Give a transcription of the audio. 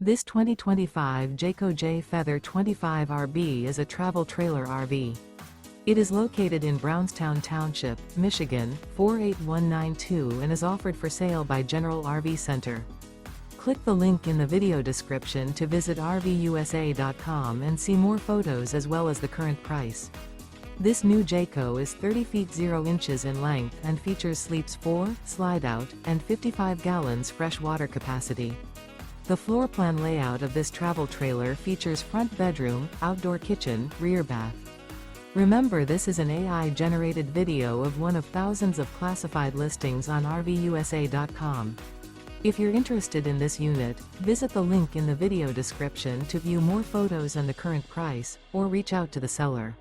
This 2025 Jayco Jay Feather 25RB is a travel trailer RV. It is located in Brownstown Township, Michigan, 48192 and is offered for sale by General RV Center. Click the link in the video description to visit RVUSA.com and see more photos as well as the current price. This new Jayco is 30 feet 0 inches in length and features sleeps 4, Slideout, and 55 gallons fresh water capacity. The floor plan layout of this travel trailer features front bedroom, outdoor kitchen, rear bath. Remember, this is an AI-generated video of one of thousands of classified listings on RVUSA.com. If you're interested in this unit, visit the link in the video description to view more photos and the current price, or reach out to the seller.